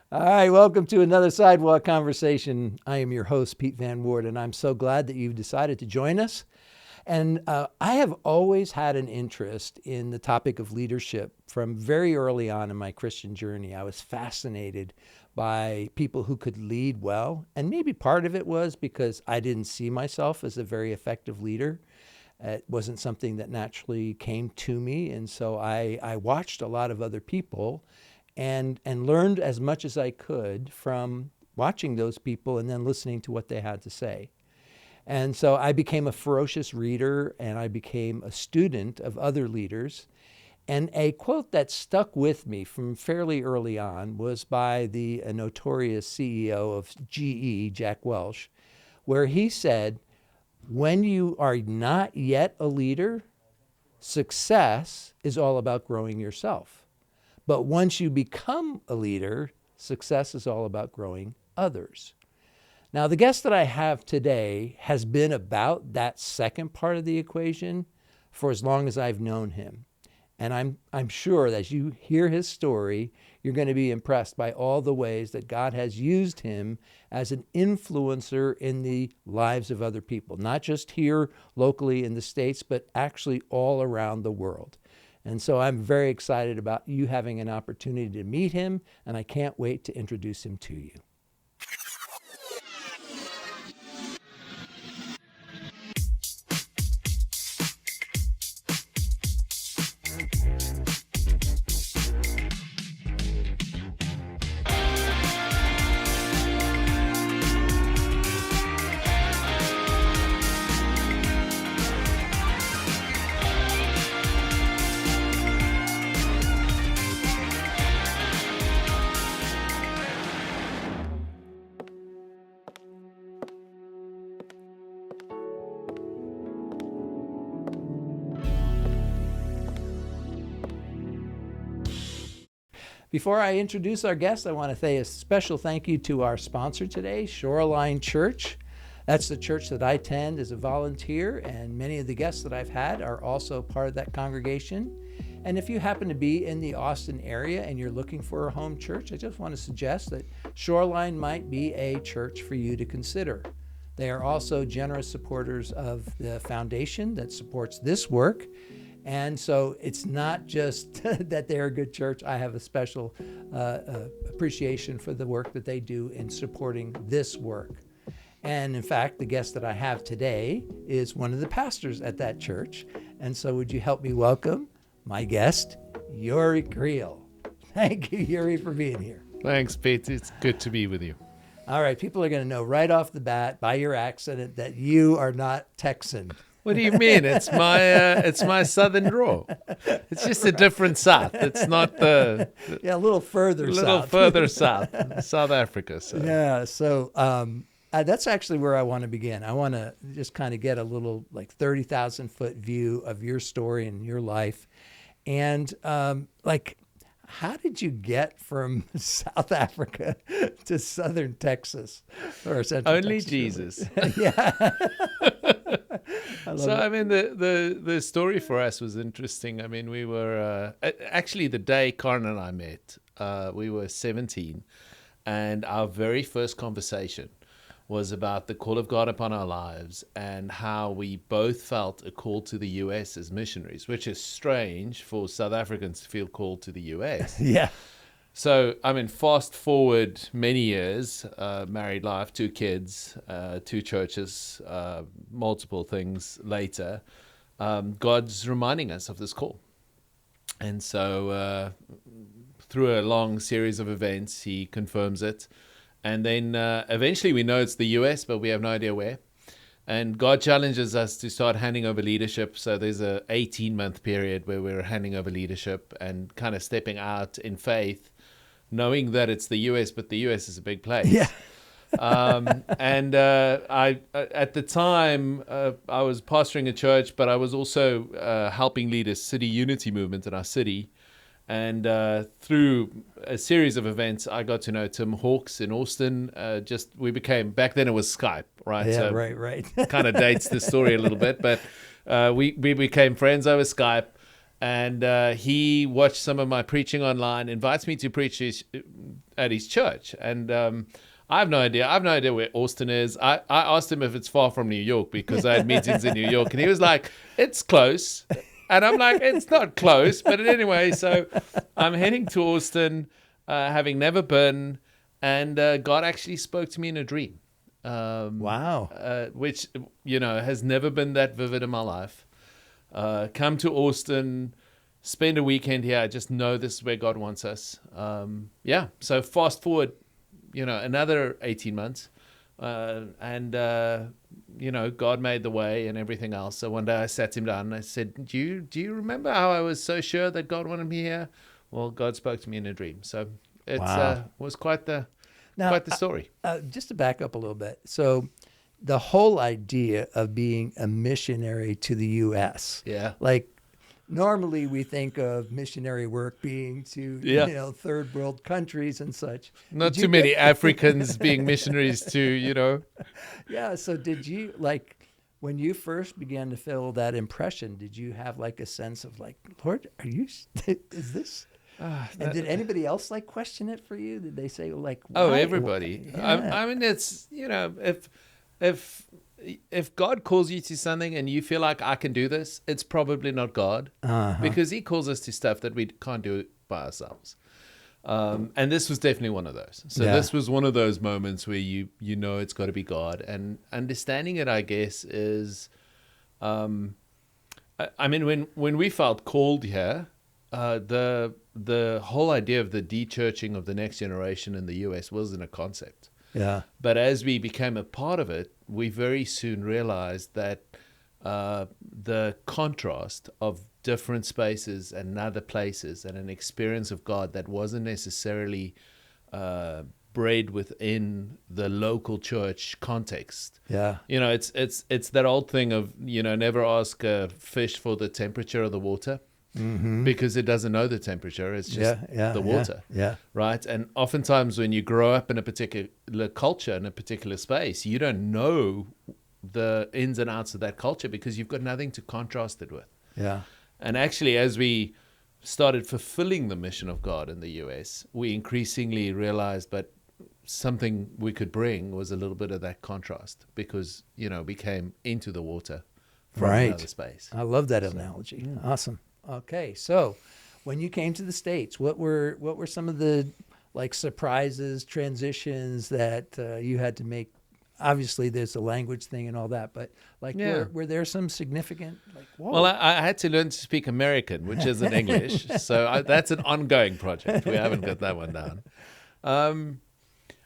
All right, welcome to another Sidewalk Conversation. I am your host, Pete Van Ward, and I'm so glad that you've decided to join us. And I have always had an interest in the topic of leadership from very early on in my Christian journey. I was fascinated by people who could lead well, and maybe part of it was because I didn't see myself as a very effective leader. It wasn't something that naturally came to me, and so I watched a lot of other people and learned as much as I could from watching those people and then listening to what they had to say. And so I became a ferocious reader and I became a student of other leaders. And a quote that stuck with me from fairly early on was by the notorious CEO of GE, Jack Welch, where he said, when you are not yet a leader, success is all about growing yourself. But once you become a leader, success is all about growing others. Now, the guest that I have today has been about that second part of the equation for as long as I've known him. And I'm sure that as you hear his story, you're going to be impressed by all the ways that God has used him as an influencer in the lives of other people, not just here locally in the States, but actually all around the world. And so I'm very excited about you having an opportunity to meet him, and I can't wait to introduce him to you. Before I introduce our guest, I want to say a special thank you to our sponsor today, Shoreline Church. That's the church that I attend as a volunteer, and many of the guests that I've had are also part of that congregation. And if you happen to be in the Austin area and you're looking for a home church, I just want to suggest that Shoreline might be a church for you to consider. They are also generous supporters of the foundation that supports this work. And so it's not just that they're a good church. I have a special appreciation for the work that they do in supporting this work. And in fact, the guest that I have today is one of the pastors at that church. And so would you help me welcome my guest, Jurie Kriel. Thank you, Jurie, for being here. Thanks, Pete. It's good to be with you. All right, people are going to know right off the bat by your accent that you are not Texan. What do you mean? It's my southern drawl. It's just a different south. It's not the a little further south. A little further south, South Africa. So. Yeah, so that's actually where I want to begin. I want to just kind of get a little 30,000 foot view of your story and your life. And how did you get from South Africa to southern Texas or central Only Texas? Jesus. Yeah. I mean, the story for us was interesting. I mean, we were actually the day Karen and I met, we were 17, and our very first conversation was about the call of God upon our lives and how we both felt a call to the U.S. as missionaries, which is strange for South Africans to feel called to the U.S. Yeah. So, I mean, fast forward many years, married life, 2 kids, 2 churches, multiple things later, God's reminding us of this call. And so through a long series of events, he confirms it. And then eventually we know it's the U.S., but we have no idea where. And God challenges us to start handing over leadership. So there's a 18-month period where we're handing over leadership and kind of stepping out in faith, knowing that it's the U.S., but the U.S. is a big place. Yeah. I at the time, I was pastoring a church, but I was also helping lead a city unity movement in our city. And through a series of events, I got to know Tim Hawkes in Austin. We became, back then it was Skype, right? Yeah, so right. Kind of dates the story a little bit, but we became friends over Skype. And he watched some of my preaching online, invites me to preach at his church. And I have no idea. I have no idea where Austin is. I asked him if it's far from New York because I had meetings in New York. And he was like, it's close. And I'm like, it's not close. But anyway, so I'm heading to Austin, having never been. And God actually spoke to me in a dream. Wow. Which, has never been that vivid in my life. Come to Austin, spend a weekend here. I just know this is where God wants us. So fast forward, another 18 months. And God made the way and everything else. So one day I sat him down and I said, do you remember how I was so sure that God wanted me here? Well, God spoke to me in a dream. So it was quite the story. Just to back up a little bit. So the whole idea of being a missionary to the U.S. Yeah. Like normally we think of missionary work being to, third world countries and such. Not too many Africans being missionaries to, Yeah. So did you, like, when you first began to feel that impression, did you have like a sense of like, Lord, is this? And did anybody else like question it for you? Did they say like, why? Oh, everybody. Yeah. I mean, it's, if God calls you to something and you feel like I can do this, it's probably not God, because he calls us to stuff that we can't do by ourselves. And this was definitely one of those. So this was one of those moments where it's got to be God, and understanding it, I guess, is, when we felt called here, the whole idea of the de-churching of the next generation in the US wasn't a concept. Yeah. But as we became a part of it, we very soon realized that the contrast of different spaces and other places and an experience of God that wasn't necessarily bred within the local church context. Yeah. It's that old thing of, never ask a fish for the temperature of the water. Mm-hmm. Because it doesn't know the temperature. It's just the water. Yeah. Right. And oftentimes when you grow up in a particular culture, in a particular space, you don't know the ins and outs of that culture because you've got nothing to contrast it with. Yeah. And actually, as we started fulfilling the mission of God in the US, we increasingly realized that something we could bring was a little bit of that contrast because, we came into the water from another space. I love that analogy. Yeah. Awesome. Okay, so when you came to the States, what were some of the like surprises, transitions that you had to make? Obviously, there's a language thing and all that, but like, were there some significant like? Whoa. Well, I had to learn to speak American, which isn't English, so that's an ongoing project. We haven't got that one down.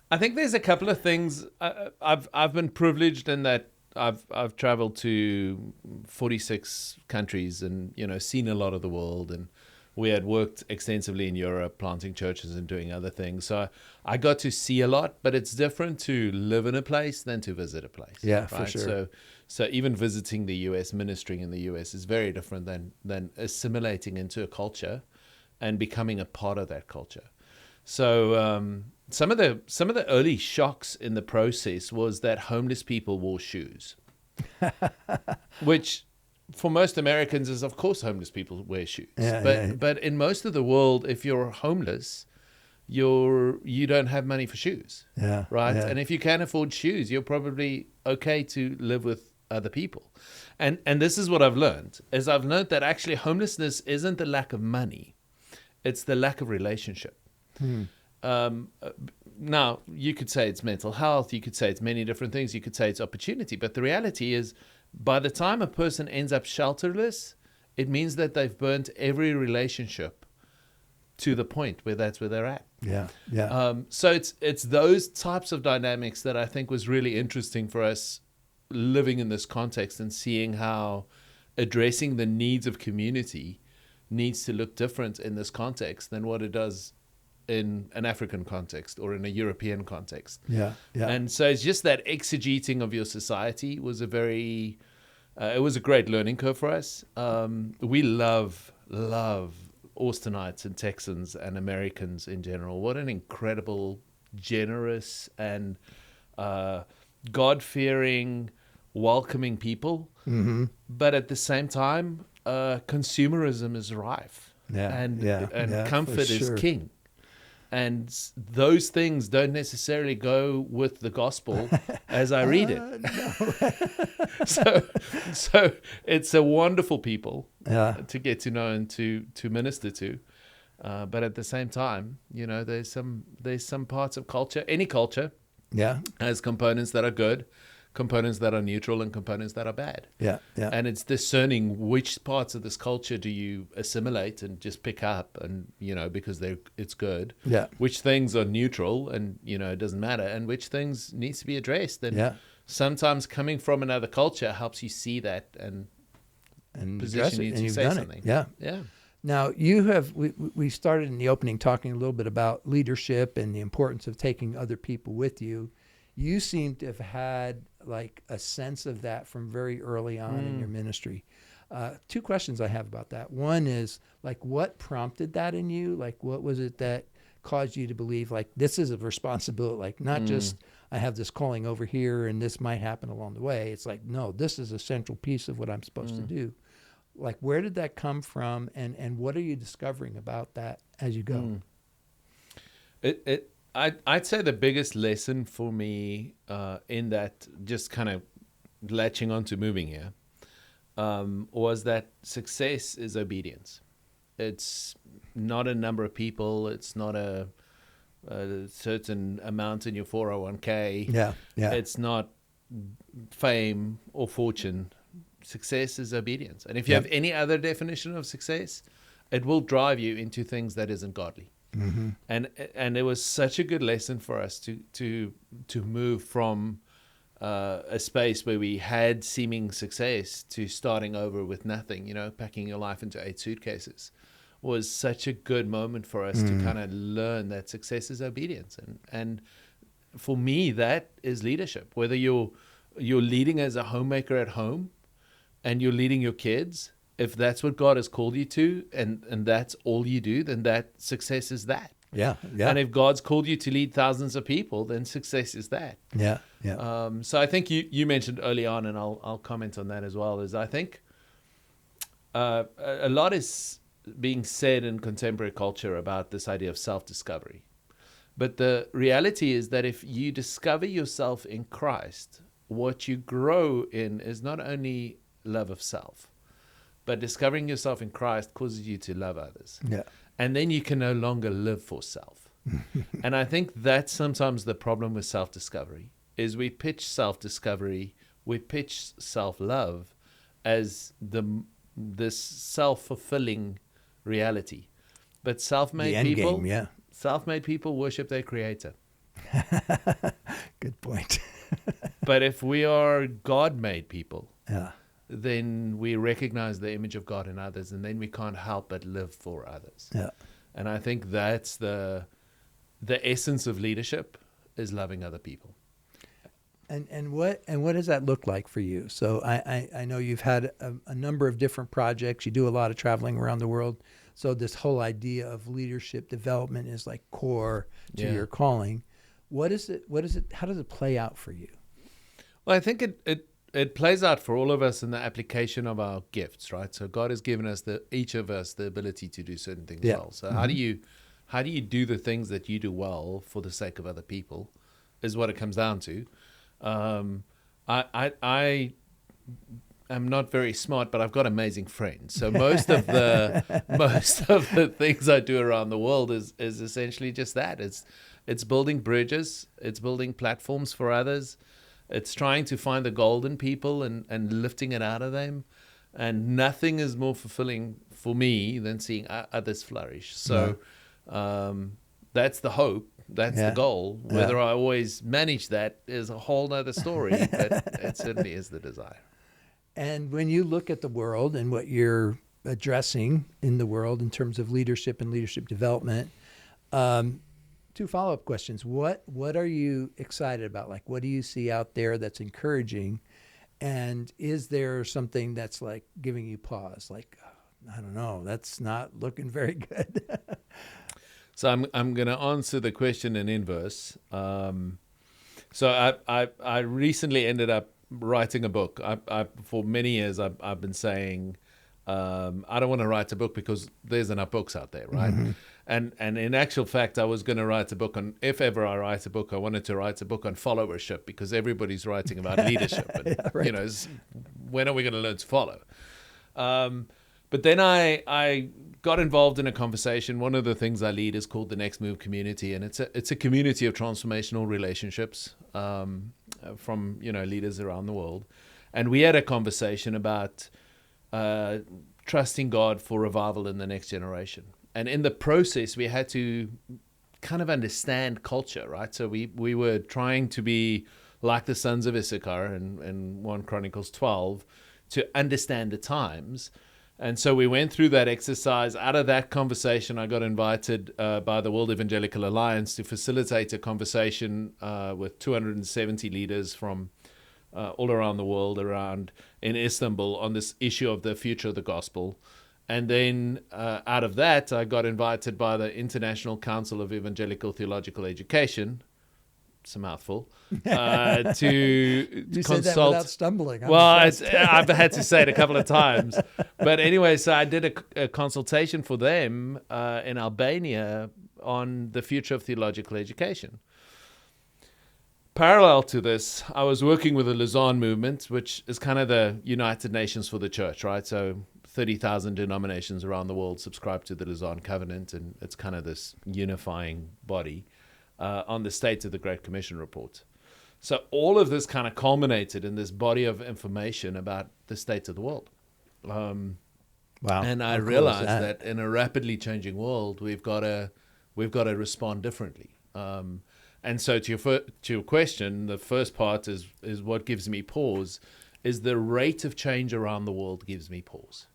I think there's a couple of things. I've been privileged in that. I've traveled to 46 countries and seen a lot of the world, and we had worked extensively in Europe planting churches and doing other things, so I got to see a lot. But it's different to live in a place than to visit a place. Yeah, right? For sure. So even visiting the US, ministering in the US is very different than assimilating into a culture and becoming a part of that culture. So some of the early shocks in the process was that homeless people wore shoes, which for most Americans is, of course, homeless people wear shoes. But in most of the world, if you're homeless, you don't have money for shoes. Yeah. Right. Yeah. And if you can't afford shoes, you're probably okay to live with other people. And this is what I've learned that actually homelessness isn't the lack of money, it's the lack of relationship. Now, you could say it's mental health, you could say it's many different things, you could say it's opportunity, but the reality is by the time a person ends up shelterless, it means that they've burnt every relationship to the point where that's where they're at. Yeah. So it's those types of dynamics that I think was really interesting for us living in this context and seeing how addressing the needs of community needs to look different in this context than what it does in an African context or in a European context. Yeah. And so it's just that exegeting of your society was it was a great learning curve for us. We love Austinites and Texans and Americans in general. What an incredible, generous and God-fearing, welcoming people. Mm-hmm. But at the same time, consumerism is rife, and comfort is sure. king. And those things don't necessarily go with the gospel as I read it. No. So it's a wonderful people Yeah. to get to know and to minister to. But at the same time, there's some parts of culture, any culture, Yeah. has components that are good, components that are neutral, and components that are bad. Yeah. Yeah. And it's discerning which parts of this culture do you assimilate and just pick up, and because it's good. Yeah. Which things are neutral and it doesn't matter, and which things needs to be addressed. And sometimes coming from another culture helps you see that and position you to say something. Yeah. Yeah. Now we started in the opening talking a little bit about leadership and the importance of taking other people with you. You seem to have had like a sense of that from very early on in your ministry. Two questions I have about that. One is like, what prompted that in you? Like, what was it that caused you to believe like this is a responsibility, like not just I have this calling over here and this might happen along the way. It's like, no, this is a central piece of what I'm supposed to do. Like, where did that come from, and what are you discovering about that as you go? I'd say the biggest lesson for me in that, just kind of latching on to moving here, was that success is obedience. It's not a number of people. It's not a certain amount in your 401k. Yeah. It's not fame or fortune. Success is obedience. And if you have any other definition of success, it will drive you into things that isn't godly. Mm-hmm. And it was such a good lesson for us to move from a space where we had seeming success to starting over with nothing, packing your life into 8 suitcases was such a good moment for us to kind of learn that success is obedience. And for me, that is leadership. Whether you're leading as a homemaker at home and you're leading your kids, if that's what God has called you to, and that's all you do, then that success is that. Yeah. And if God's called you to lead thousands of people, then success is that. Yeah. So I think you mentioned early on, and I'll comment on that as well, is I think a lot is being said in contemporary culture about this idea of self-discovery. But the reality is that if you discover yourself in Christ, what you grow in is not only love of self, but discovering yourself in Christ causes you to love others. Yeah. And then you can no longer live for self. And I think that's sometimes the problem with self-discovery, is we pitch self-discovery, we pitch self-love as this self-fulfilling reality. But self-made people worship their creator. Good point. But if we are God-made people, Yeah. then we recognize the image of God in others, and then we can't help but live for others. Yeah. And I think that's the essence of leadership, is loving other people. And what does that look like for you? So I know you've had a number of different projects. You do a lot of traveling around the world. So this whole idea of leadership development is like core to your calling. What is it? How does it play out for you? Well, I think it plays out for all of us in the application of our gifts, right? So God has given us each of us the ability to do certain things well. So how do you do the things that you do well for the sake of other people, is what it comes down to. I am not very smart, but I've got amazing friends. So most of the things I do around the world is essentially just that. It's building bridges, it's building platforms for others. It's trying to find the golden people and lifting it out of them. And nothing is more fulfilling for me than seeing others flourish. So that's the hope. That's the goal. Whether I always manage that is a whole nother story, but it certainly is the desire. And when you look at the world and what you're addressing in the world in terms of leadership and leadership development, 2 follow-up questions. What are you excited about? Like, what do you see out there that's encouraging? And is there something that's like giving you pause? Like, I don't know, that's not looking very good. So I'm going to answer the question in inverse. So I recently ended up writing a book. For many years I've been saying I don't want to write a book because there's enough books out there, right? And in actual fact, I was going to write a book on, if ever I write a book, I wanted to write a book on followership, because everybody's writing about leadership. And, Yeah, right. you know, when are we going to learn to follow? But then I got involved in a conversation. One of the things I lead is called the Next Move Community, and it's a community of transformational relationships from, you know, leaders around the world. And we had a conversation about trusting God for revival in the next generation. And in the process, we had to kind of understand culture, right? So we were trying to be like the sons of Issachar in 1 Chronicles 12 to understand the times. And so we went through that exercise. Out of that conversation, I got invited by the World Evangelical Alliance to facilitate a conversation with 270 leaders from all around the world, around in Istanbul, on this issue of the future of the gospel. And then out of that, I got invited by the International Council of Evangelical Theological Education, it's a mouthful, to You consult. said that without stumbling. I've had to say it a couple of times. But anyway, so I did a consultation for them in Albania on the future of theological education. Parallel to this, I was working with the Lausanne movement, which is kind of the United Nations for the church, right? So 30,000 denominations around the world subscribe to the Lausanne Covenant, and it's kind of this unifying body on the state of the Great Commission report. So all of this kind of culminated in this body of information about the state of the world. Wow. And I realized that in a rapidly changing world, we've got to respond differently. And so to your question, the first part is what gives me pause, is the rate of change around the world gives me pause.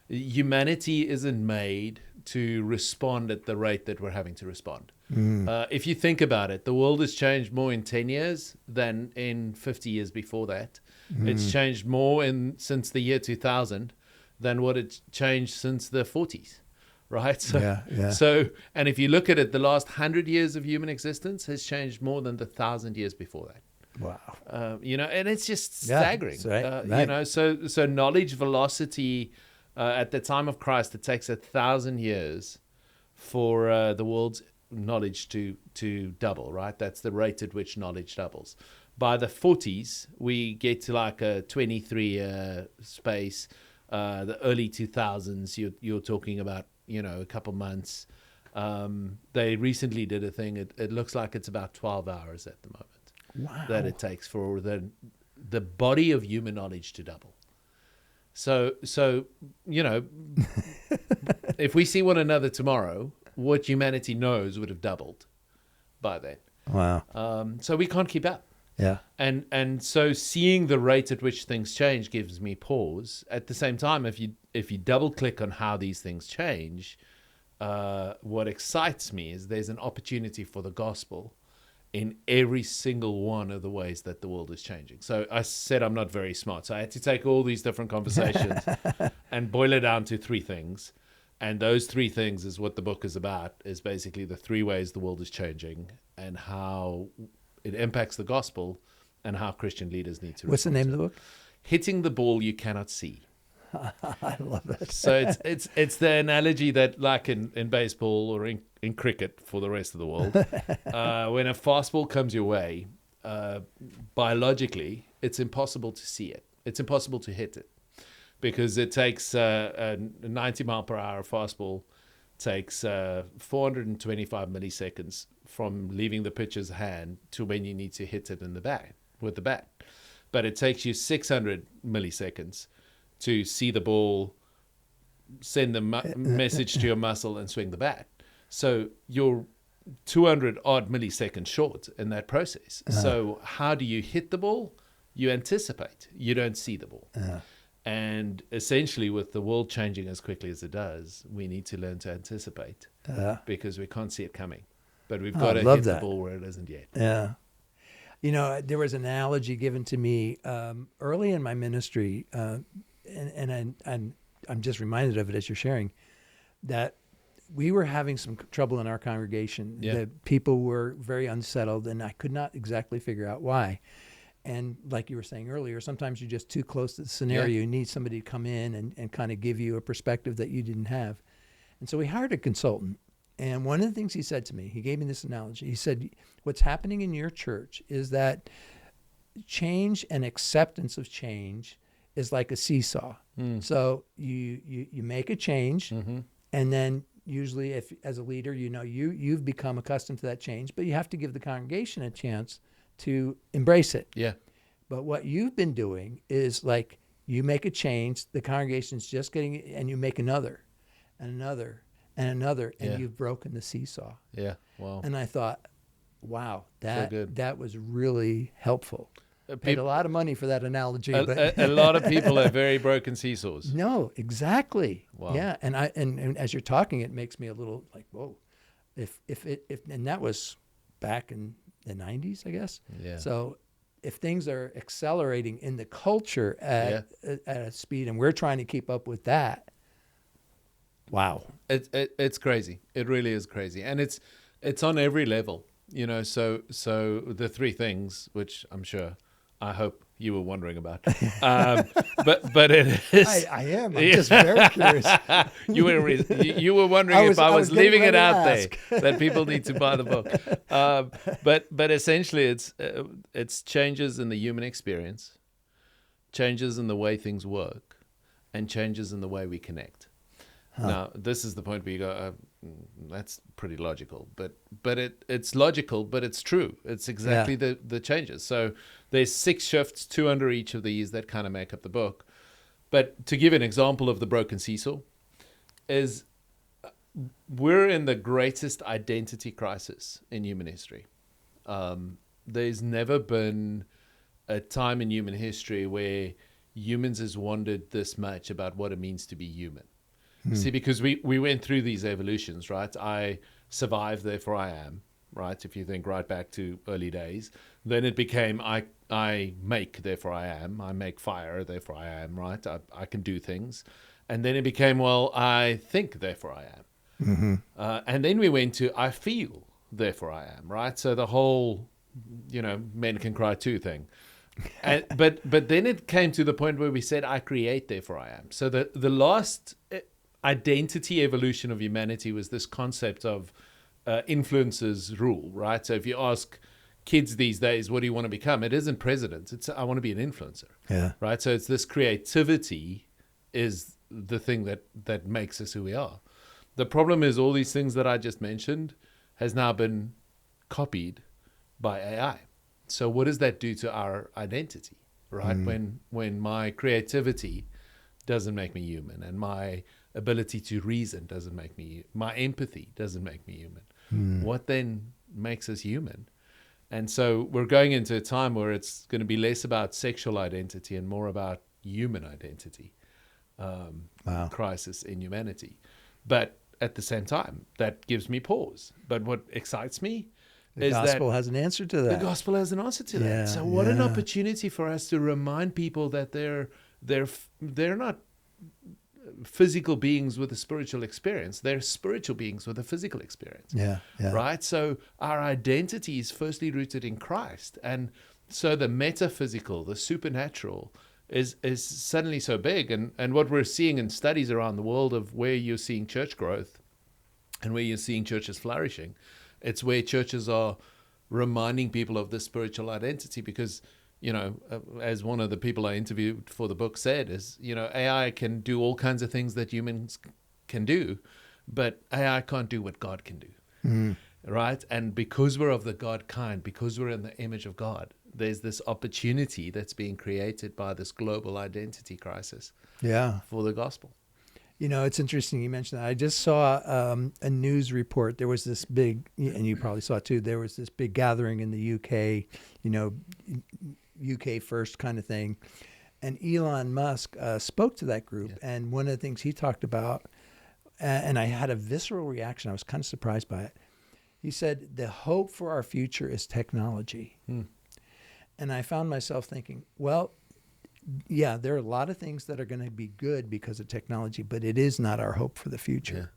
Humanity isn't made to respond at the rate that we're having to respond. If you think about it, the world has changed more in 10 years than in 50 years before that. It's changed more since the year 2000 than what it's changed since the 40s. Right. So, and if you look at it, the last 100 years of human existence has changed more than the 1,000 years before that. Wow. You know, and it's just staggering. Right. You know, so knowledge velocity at the time of Christ, it takes 1,000 years for the world's knowledge to double. Right. That's the rate at which knowledge doubles. By the 40s, we get to like a 23-year space. The early 2000s, you're talking about, you know, a couple months. They recently did a thing. It looks like it's about 12 hours at the moment that it takes for the body of human knowledge to double. So you know, if we see one another tomorrow, what humanity knows would have doubled by then. Wow. So we can't keep up. Yeah. And so seeing the rate at which things change gives me pause. At the same time, if you double click on how these things change, what excites me is there's an opportunity for the gospel in every single one of the ways that the world is changing. So I said I'm not very smart. So I had to take all these different conversations and boil it down to 3 things. And those 3 things is what the book is about, is basically the 3 ways the world is changing and how it impacts the gospel and how Christian leaders need to respond. What's the name of the book? Hitting the ball you cannot see. I love it. So it's the analogy that, like in baseball or in cricket for the rest of the world, when a fastball comes your way, biologically, it's impossible to see it. It's impossible to hit it because it takes a 90 mile per hour fastball takes 425 milliseconds from leaving the pitcher's hand to when you need to hit it in the bat with the bat. But it takes you 600 milliseconds to see the ball, send the message to your muscle and swing the bat. So you're 200 odd milliseconds short in that process. So how do you hit the ball? You anticipate. You don't see the ball. And essentially, with the world changing as quickly as it does, we need to learn to anticipate because we can't see it coming. But we've got to hit the ball where it isn't yet. Yeah. You know, there was an analogy given to me early in my ministry, and I'm just reminded of it as you're sharing, that we were having some trouble in our congregation. Yeah. The people were very unsettled, and I could not exactly figure out why. And like you were saying earlier, sometimes you're just too close to the scenario. Yeah. You need somebody to come in and kind of give you a perspective that you didn't have. And so we hired a consultant. And one of the things he said to me, he gave me this analogy. He said, what's happening in your church is that change and acceptance of change is like a seesaw. So you make a change, and then usually, if as a leader, you've become accustomed to that change, but you have to give the congregation a chance to embrace it. Yeah. But what you've been doing is like you make a change, the congregation's just getting it, and you make another and another and another, and Yeah. you've broken the seesaw. Yeah. Wow. And I thought, wow, good. that was really helpful. Paid a lot of money for that analogy. But A lot of people have very broken seesaws. no, exactly. Wow. Yeah, and as you're talking, it makes me a little like, whoa. If and that was back in the 90s, I guess. Yeah. So if things are accelerating in the culture at a speed, and we're trying to keep up with that, wow. It's crazy. It really is crazy, and it's on every level. So the three things, which I hope you were wondering about, but it is. I am. I'm just very curious. You were wondering if I was leaving it out there that people need to buy the book. But essentially, it's changes in the human experience, changes in the way things work, and changes in the way we connect. Now, this is the point where you go, that's pretty logical, but it's logical, but it's true. It's exactly the changes. So there's 6 shifts, 2 under each of these that kind of make up the book. But to give an example of the broken seesaw, is we're in the greatest identity crisis in human history. There's never been a time in human history where humans has wondered this much about what it means to be human. See, because we went through these evolutions, right? I survived, therefore I am, right? If you think right back to early days, then it became I make, therefore I am. I make fire, therefore I am, right? I can do things. And then it became, well, I think, therefore I am. And then we went to I feel, therefore I am, right? So the whole, men can cry too thing. But then it came to the point where we said I create, therefore I am. So the last identity evolution of humanity was this concept of influencers rule, right? So if you ask kids these days, what do you want to become? It isn't president. It's I want to be an influencer. Yeah. Right. So it's this creativity is the thing that makes us who we are. The problem is all these things that I just mentioned has now been copied by AI. So what does that do to our identity, right? When my creativity doesn't make me human, and my ability to reason doesn't make me, my empathy doesn't make me human. What then makes us human? And so we're going into a time where it's going to be less about sexual identity and more about human identity crisis in humanity. But at the same time, that gives me pause. But what excites me is that the gospel has an answer to that. The gospel has an answer to that. So what an opportunity for us to remind people that they're not physical beings with a spiritual experience. They're spiritual beings with a physical experience. Yeah. Right? So our identity is firstly rooted in Christ. And so the metaphysical, the supernatural, is suddenly so big. And what we're seeing in studies around the world of where you're seeing church growth and where you're seeing churches flourishing, it's where churches are reminding people of this spiritual identity because, as one of the people I interviewed for the book said, is, AI can do all kinds of things that humans can do, but AI can't do what God can do. Right? And because we're of the God kind, because we're in the image of God, there's this opportunity that's being created by this global identity crisis for the gospel. It's interesting you mentioned that. I just saw a news report. There was this big, and you probably saw it too, there was this big gathering in the UK, UK first kind of thing. And Elon Musk spoke to that group. Yeah. And one of the things he talked about, and I had a visceral reaction. I was kind of surprised by it. He said, the hope for our future is technology. And I found myself thinking, well, yeah, there are a lot of things that are going to be good because of technology, but it is not our hope for the future.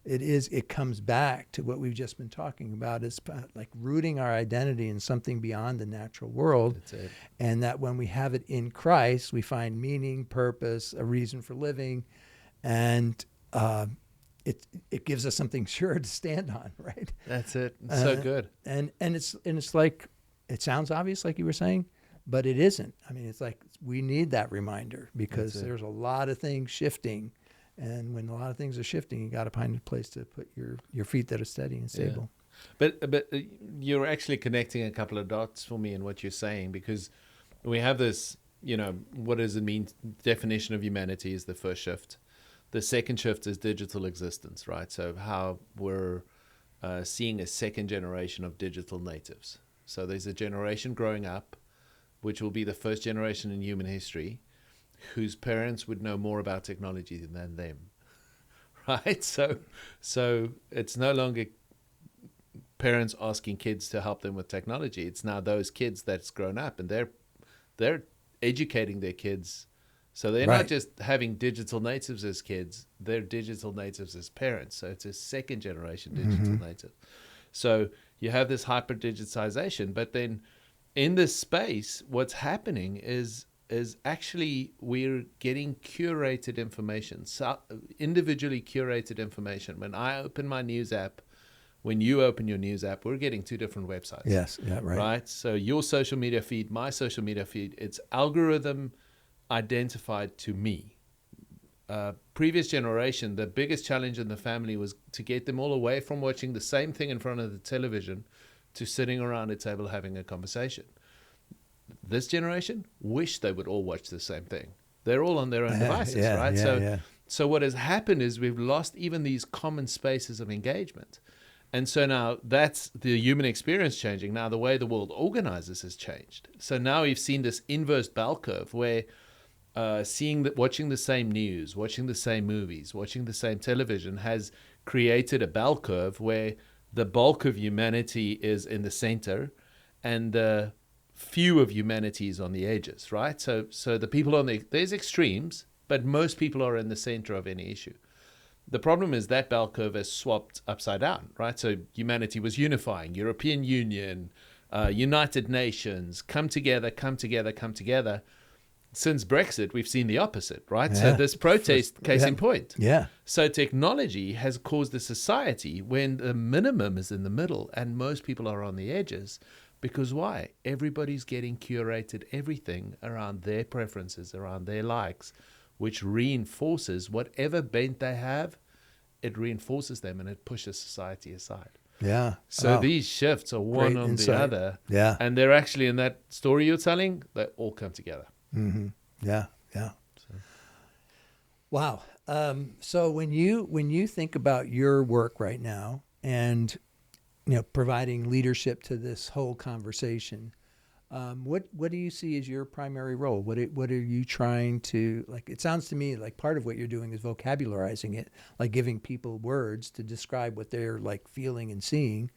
it comes back to what we've just been talking about. It's like rooting our identity in something beyond the natural world. That's it. And that when we have it in Christ, we find meaning, purpose, a reason for living, and it gives us something sure to stand on, right? That's it. It's so good. And it's like, it sounds obvious, like you were saying, but it isn't. I mean, it's like we need that reminder because there's a lot of things shifting. And when a lot of things are shifting, you got to find a place to put your feet that are steady and stable. Yeah. But you're actually connecting a couple of dots for me in what you're saying, because we have this, what does it mean? Definition of humanity is the first shift. The second shift is digital existence, right? So how we're seeing a second generation of digital natives. So there's a generation growing up, which will be the first generation in human history, whose parents would know more about technology than them, right? So it's no longer parents asking kids to help them with technology. It's now those kids that's grown up, and they're educating their kids. So they're not just having digital natives as kids, they're digital natives as parents. So it's a second generation digital native. So you have this hyper digitization, but then in this space, what's happening is actually we're getting curated information, so individually curated information. When I open my news app, when you open your news app, we're getting two different websites. Yes, yeah, right. Right? So your social media feed, my social media feed, it's algorithm identified to me. Previous generation, the biggest challenge in the family was to get them all away from watching the same thing in front of the television to sitting around a table having a conversation. This generation wish they would all watch the same thing. They're all on their own devices, right? So what has happened is we've lost even these common spaces of engagement. And so now that's the human experience changing. Now the way the world organizes has changed. So now we've seen this inverse bell curve where watching the same news, watching the same movies, watching the same television has created a bell curve where the bulk of humanity is in the center and the few of humanity is on the edges, right? So the people there's extremes, but most people are in the center of any issue. The problem is that bell curve has swapped upside down, right? So humanity was unifying, European Union, United Nations, come together. Since Brexit, we've seen the opposite, right? Yeah. So this protest, case in point. Yeah. So technology has caused a society when the minimum is in the middle and most people are on the edges. Because why? Everybody's getting curated everything around their preferences, around their likes, which reinforces whatever bent they have, it reinforces them and it pushes society aside. Yeah. So these shifts are one on the other. Yeah. And they're actually, in that story you're telling, they all come together. Mm-hmm. Yeah. Yeah. Wow. So when you think about your work right now and providing leadership to this whole conversation, what do you see as your primary role? What are you trying to, like? It sounds to me like part of what you're doing is vocabularizing it, like giving people words to describe what they're like feeling and seeing.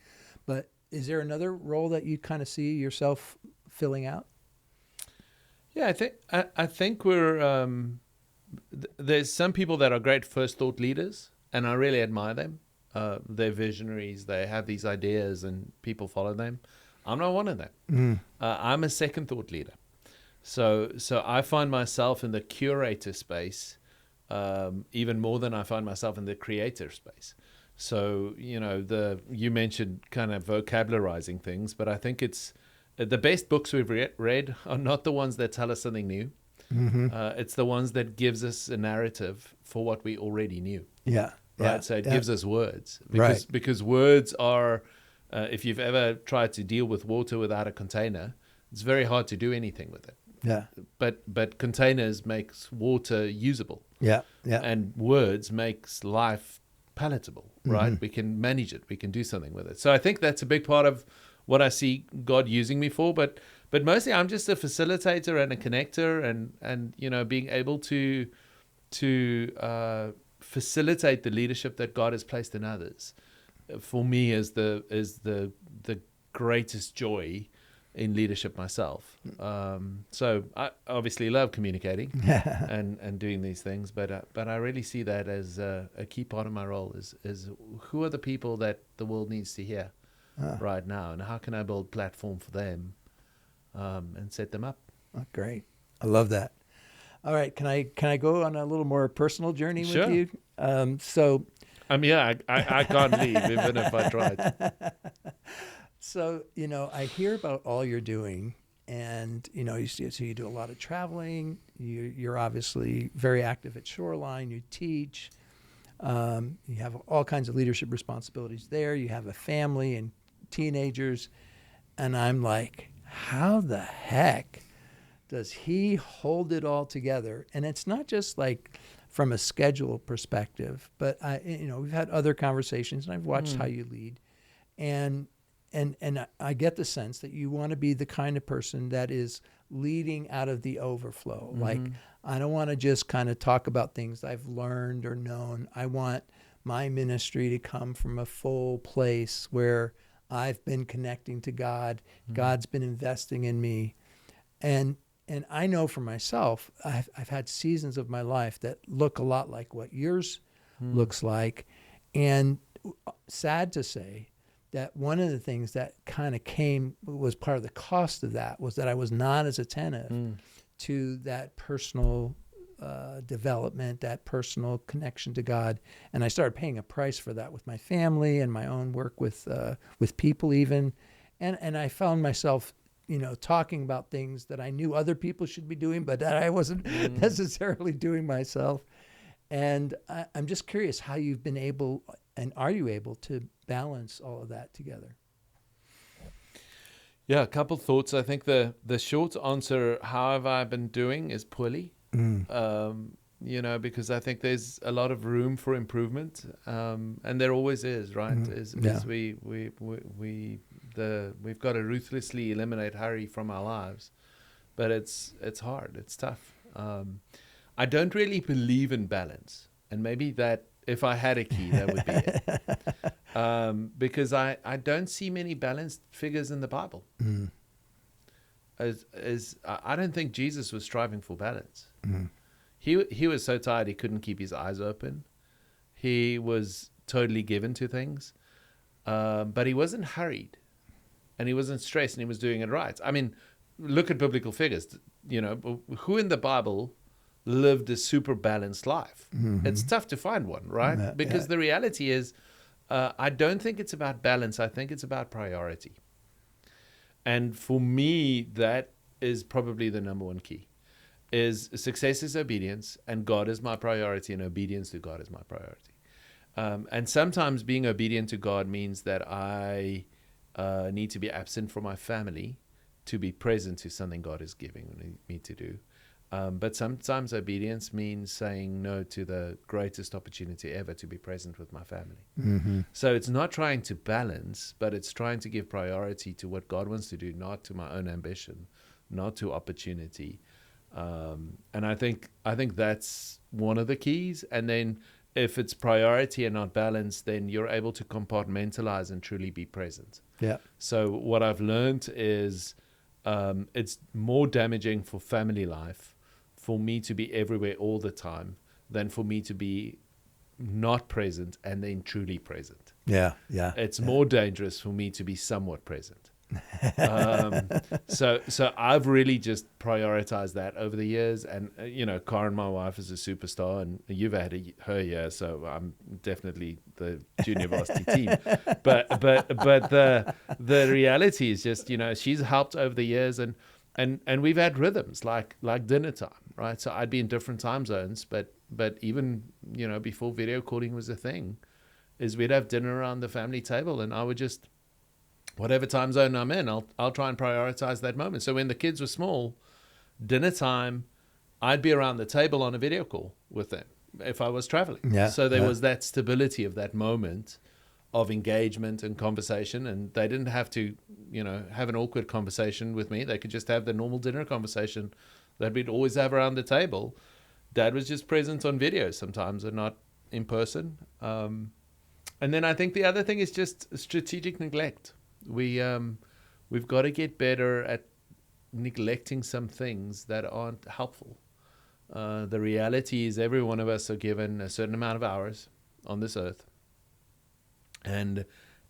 But is there another role that you kind of see yourself filling out? Yeah, I think we're there's some people that are great first thought leaders, and I really admire them. They're visionaries. They have these ideas, and people follow them. I'm not one of them. I'm a second thought leader. So I find myself in the curator space even more than I find myself in the creator space. So you mentioned kind of vocabularizing things, but I think it's the best books we've read are not the ones that tell us something new. Mm-hmm. It's the ones that gives us a narrative for what we already knew. Yeah. Right. Yeah. So it yeah. gives us words. Right. Because words are, if you've ever tried to deal with water without a container, it's very hard to do anything with it. Yeah. But containers makes water usable. Yeah. Yeah. And words makes life palatable, right? Mm-hmm. We can manage it. We can do something with it. So I think that's a big part of what I see God using me for. But mostly I'm just a facilitator and a connector, and being able to facilitate the leadership that God has placed in others. For me is the greatest joy in leadership myself. So I obviously love communicating and doing these things, but I really see that as a key part of my role is who are the people that the world needs to hear right now, and how can I build platform for them and set them up. Oh, great. I love that. All right. Can I go on a little more personal journey Sure. with you? So I can't leave even if I tried. So, I hear about all you're doing, and, so you do a lot of traveling. You're obviously very active at Shoreline. You teach. You have all kinds of leadership responsibilities there. You have a family and teenagers. And I'm like, how the heck does he hold it all together? And it's not just like from a schedule perspective, but we've had other conversations, and I've watched how you lead. And I get the sense that you want to be the kind of person that is leading out of the overflow. Like, I don't want to just kind of talk about things I've learned or known. I want my ministry to come from a full place where I've been connecting to God. God's been investing in me. And I know for myself, I've had seasons of my life that look a lot like what yours looks like. And sad to say, that one of the things that kind of was part of the cost of that was that I was not as attentive to that personal development, that personal connection to God. And I started paying a price for that with my family and my own work with people even. And I found myself, talking about things that I knew other people should be doing, but that I wasn't necessarily doing myself. And I'm just curious how you've been able, and are you able to balance all of that together? Yeah, a couple thoughts. I think the short answer, how have I been doing, is poorly. Because I think there's a lot of room for improvement, and there always is, right? We've got to ruthlessly eliminate hurry from our lives, but it's hard, it's tough. I don't really believe in balance, and maybe that if I had a key, that would be it. Because I don't see many balanced figures in the Bible. I don't think Jesus was striving for balance. He was so tired he couldn't keep his eyes open. He was totally given to things, but he wasn't hurried, and he wasn't stressed, and he was doing it right. I mean, look at biblical figures. Who in the Bible lived a super balanced life? It's tough to find one, right? Because the reality is, I don't think it's about balance. I think it's about priority. And for me, that is probably the number one key. Is success is obedience, and God is my priority, and obedience to God is my priority. And sometimes being obedient to God means that I need to be absent from my family to be present to something God is giving me to do. But sometimes obedience means saying no to the greatest opportunity ever to be present with my family. So it's not trying to balance, but it's trying to give priority to what God wants to do, not to my own ambition, not to opportunity. And I think that's one of the keys. And then if it's priority and not balance, then you're able to compartmentalize and truly be present. Yeah. So what I've learned is it's more damaging for family life for me to be everywhere all the time than for me to be not present and then truly present. Yeah. It's more dangerous for me to be somewhat present. So I've really just prioritized that over the years, and Karen, my wife, is a superstar, and you've had her here, so I'm definitely the junior varsity team. But the reality is just she's helped over the years, and we've had rhythms like dinner time, right? So I'd be in different time zones, but even before video calling was a thing, is we'd have dinner around the family table, and I would just, whatever time zone I'm in, I'll try and prioritize that moment. So when the kids were small, dinner time, I'd be around the table on a video call with them if I was traveling. Yeah, so there was that stability of that moment of engagement and conversation, and they didn't have to, have an awkward conversation with me. They could just have the normal dinner conversation that we'd always have around the table. Dad was just present on video sometimes and not in person. And then I think the other thing is just strategic neglect. We we've got to get better at neglecting some things that aren't helpful. The reality is every one of us are given a certain amount of hours on this earth. And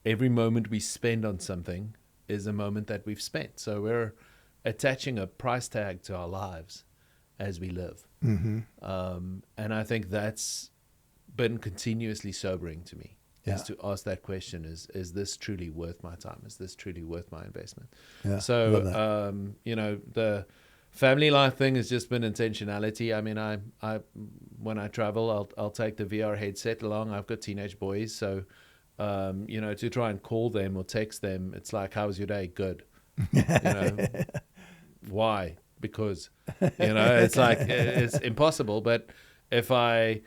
every moment we spend on something is a moment that we've spent. So we're attaching a price tag to our lives as we live. Mm-hmm. And I think that's been continuously sobering to me, is to ask that question, is this truly worth my time? Is this truly worth my investment? Yeah, so, the family life thing has just been intentionality. I mean, I when I travel, I'll take the VR headset along. I've got teenage boys, so to try and call them or text them, it's like, "How was your day?" Good. Why? Because it's like it's impossible. But if I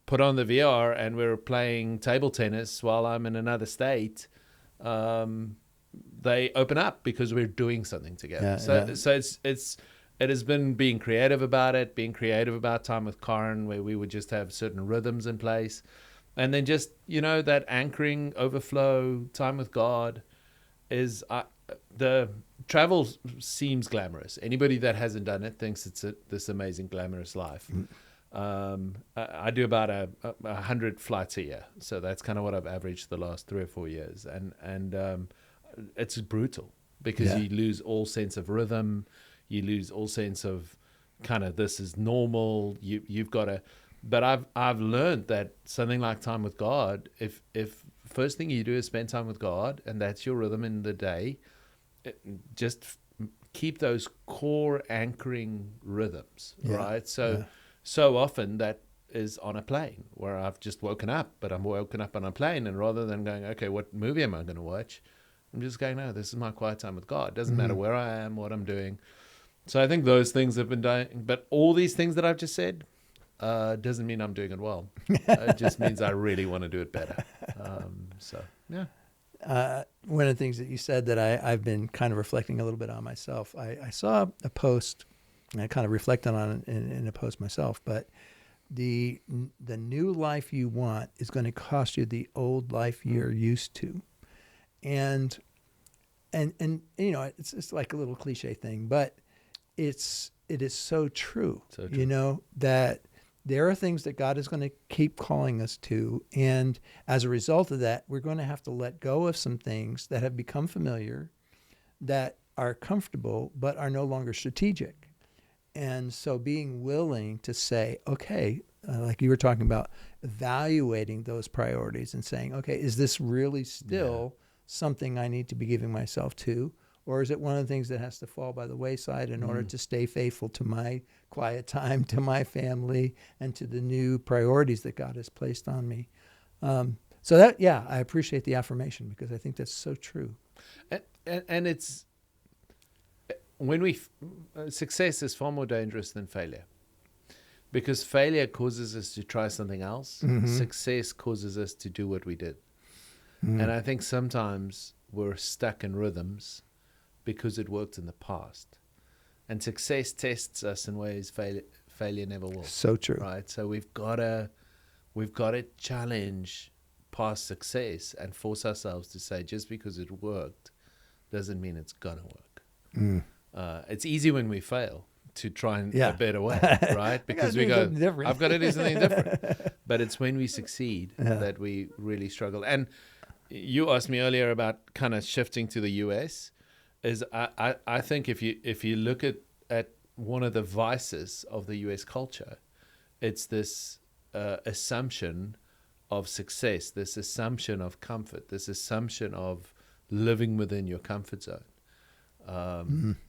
put on the VR and we're playing table tennis while I'm in another state, they open up because we're doing something together. So it has been being creative about time with Karen, where we would just have certain rhythms in place, and then just that anchoring, overflow time with God is the travel seems glamorous. Anybody that hasn't done it thinks it's this amazing glamorous life. I do about 100 flights a year, so that's kind of what I've averaged the last 3 or 4 years, and it's brutal because you lose all sense of rhythm, you lose all sense of kind of this is normal. You've got to, but I've learned that something like time with God, if first thing you do is spend time with God and that's your rhythm in the day, just keep those core anchoring rhythms, right? So often that is on a plane where I've just woken up, but I'm woken up on a plane, and rather than going, okay, what movie am I going to watch? I'm just going, no, this is my quiet time with God. It doesn't matter where I am, what I'm doing. So I think those things have been done, but all these things that I've just said doesn't mean I'm doing it well. It just means I really want to do it better. One of the things that you said that I've been kind of reflecting a little bit on myself, I saw a post, and I kind of reflected on it in a post myself, but the new life you want is going to cost you the old life you're used to. And it's like a little cliche thing, but it is so true. So true. That there are things that God is going to keep calling us to, and as a result of that, we're going to have to let go of some things that have become familiar, that are comfortable, but are no longer strategic. And so being willing to say, okay, like you were talking about, evaluating those priorities and saying, okay, is this really still something I need to be giving myself to? Or is it one of the things that has to fall by the wayside in order to stay faithful to my quiet time, to my family, and to the new priorities that God has placed on me? So that, I appreciate the affirmation, because I think that's so true. And it's, when success is far more dangerous than failure, because failure causes us to try something else. Mm-hmm. Success causes us to do what we did. Mm. And I think sometimes we're stuck in rhythms because it worked in the past. And success tests us in ways failure never will. So true. Right? So we've got to challenge past success and force ourselves to say, just because it worked doesn't mean it's going to work. Mm. It's easy when we fail to try and a better way, right? Because we go, I've got to do something different. But it's when we succeed that we really struggle. And you asked me earlier about kind of shifting to the US. I think if you look at one of the vices of the US culture, it's this assumption of success, this assumption of comfort, this assumption of living within your comfort zone,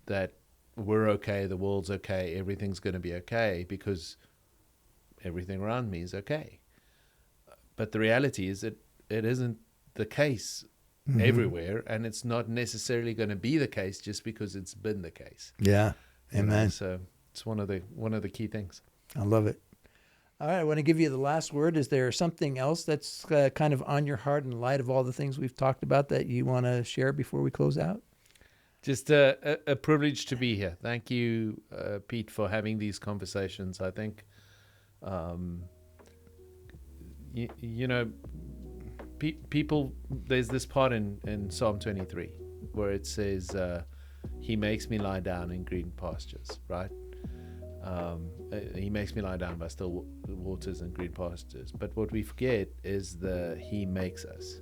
that we're okay, the world's okay, everything's going to be okay because everything around me is okay. But the reality is that it isn't the case everywhere, and it's not necessarily going to be the case just because it's been the case. Yeah, amen. So it's one of the key things. I love it. All right, I want to give you the last word. Is there something else that's kind of on your heart in light of all the things we've talked about that you want to share before we close out? Just a privilege to be here. Thank you, Pete, for having these conversations. I think, people, there's this part in Psalm 23 where it says, he makes me lie down in green pastures, right? He makes me lie down by still waters and green pastures. But what we forget is he makes us.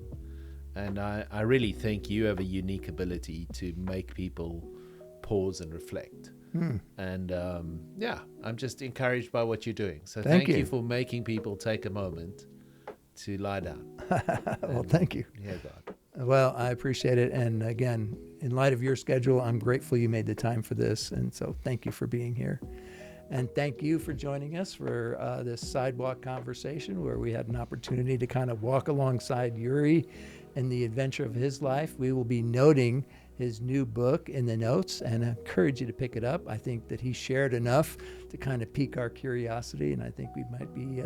And I really think you have a unique ability to make people pause and reflect. And I'm just encouraged by what you're doing. So thank you for making people take a moment to lie down. Well, thank you. Yeah, God. Well, I appreciate it. And again, in light of your schedule, I'm grateful you made the time for this. And so thank you for being here. And thank you for joining us for this sidewalk conversation where we had an opportunity to kind of walk alongside Jurie in the adventure of his life. We will be noting his new book in the notes, and I encourage you to pick it up. I think that he shared enough to kind of pique our curiosity, and I think we might be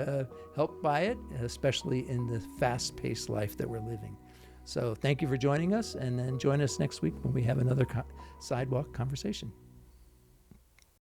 helped by it, especially in the fast-paced life that we're living. So thank you for joining us, and then join us next week when we have another sidewalk conversation.